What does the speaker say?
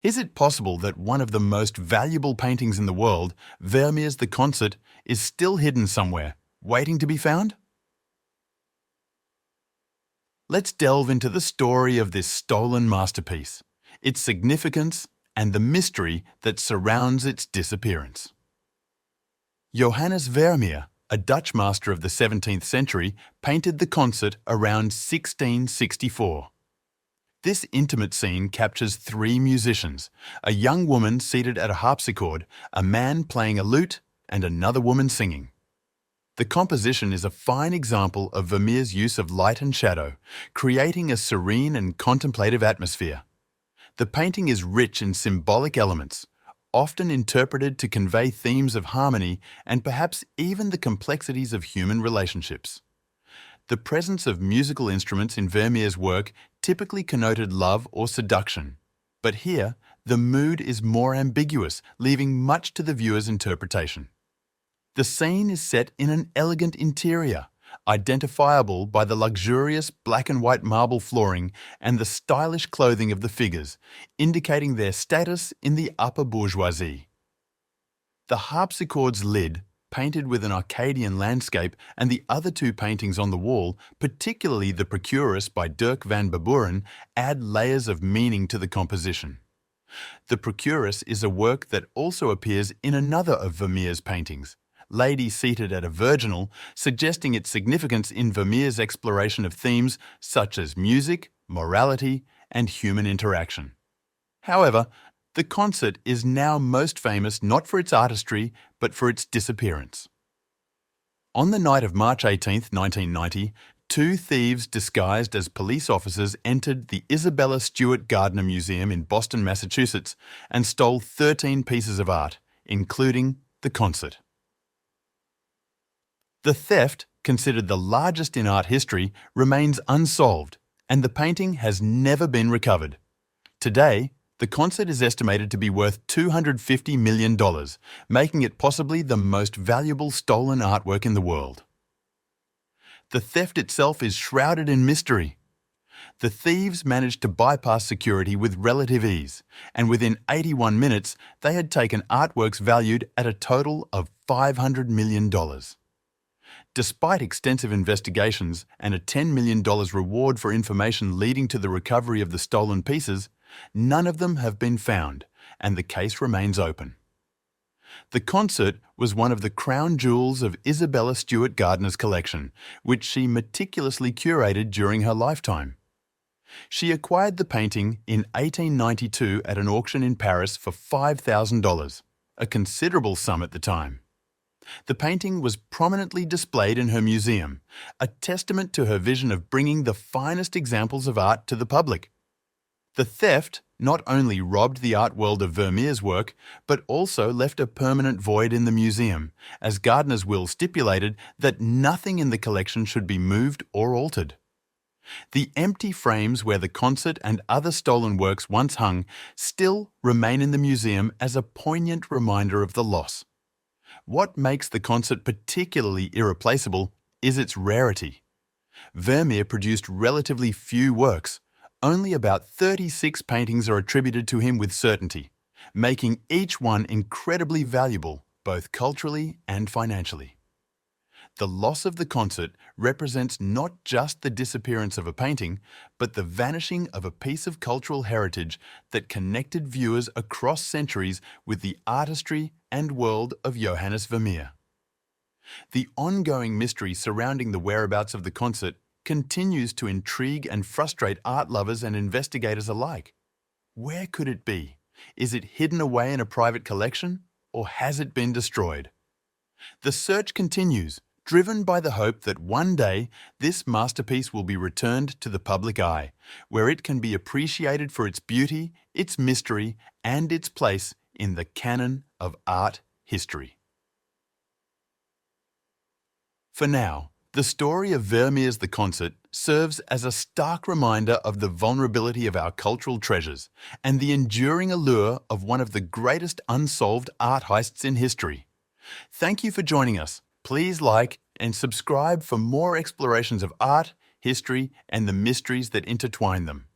Is it possible that one of the most valuable paintings in the world, Vermeer's The Concert, is still hidden somewhere, waiting to be found? Let's delve into the story of this stolen masterpiece, its significance, and the mystery that surrounds its disappearance. Johannes Vermeer, a Dutch master of the 17th century, painted The Concert around 1664. This intimate scene captures three musicians, a young woman seated at a harpsichord, a man playing a lute, and another woman singing. The composition is a fine example of Vermeer's use of light and shadow, creating a serene and contemplative atmosphere. The painting is rich in symbolic elements, often interpreted to convey themes of harmony and perhaps even the complexities of human relationships. The presence of musical instruments in Vermeer's work typically connoted love or seduction, but here the mood is more ambiguous, leaving much to the viewer's interpretation. The scene is set in an elegant interior, identifiable by the luxurious black and white marble flooring and the stylish clothing of the figures, indicating their status in the upper bourgeoisie. The harpsichord's lid, painted with an Arcadian landscape, and the other two paintings on the wall, particularly the Procurus by Dirk van Baburen, add layers of meaning to the composition. The Procurus is a work that also appears in another of Vermeer's paintings, Lady Seated at a Virginal, suggesting its significance in Vermeer's exploration of themes such as music, morality, and human interaction. However, The Concert is now most famous not for its artistry, but for its disappearance. On the night of March 18, 1990, two thieves disguised as police officers entered the Isabella Stewart Gardner Museum in Boston, Massachusetts, and stole 13 pieces of art, including The Concert. The theft, considered the largest in art history, remains unsolved, and the painting has never been recovered. Today, The Concert is estimated to be worth $250 million, making it possibly the most valuable stolen artwork in the world. The theft itself is shrouded in mystery. The thieves managed to bypass security with relative ease, and within 81 minutes, they had taken artworks valued at a total of $500 million. Despite extensive investigations and a $10 million reward for information leading to the recovery of the stolen pieces, none of them have been found, and the case remains open. The Concert was one of the crown jewels of Isabella Stewart Gardner's collection, which she meticulously curated during her lifetime. She acquired the painting in 1892 at an auction in Paris for $5,000, a considerable sum at the time. The painting was prominently displayed in her museum, a testament to her vision of bringing the finest examples of art to the public. The theft not only robbed the art world of Vermeer's work, but also left a permanent void in the museum, as Gardner's will stipulated that nothing in the collection should be moved or altered. The empty frames where The Concert and other stolen works once hung still remain in the museum as a poignant reminder of the loss. What makes The Concert particularly irreplaceable is its rarity. Vermeer produced relatively few works. Only about 36 paintings are attributed to him with certainty, making each one incredibly valuable, both culturally and financially. The loss of The Concert represents not just the disappearance of a painting, but the vanishing of a piece of cultural heritage that connected viewers across centuries with the artistry and world of Johannes Vermeer. The ongoing mystery surrounding the whereabouts of The Concert continues to intrigue and frustrate art lovers and investigators alike. Where could it be? Is it hidden away in a private collection, or has it been destroyed? The search continues, driven by the hope that one day this masterpiece will be returned to the public eye, where it can be appreciated for its beauty, its mystery, and its place in the canon of art history. For now, the story of Vermeer's The Concert serves as a stark reminder of the vulnerability of our cultural treasures and the enduring allure of one of the greatest unsolved art heists in history. Thank you for joining us. Please like and subscribe for more explorations of art, history, and the mysteries that intertwine them.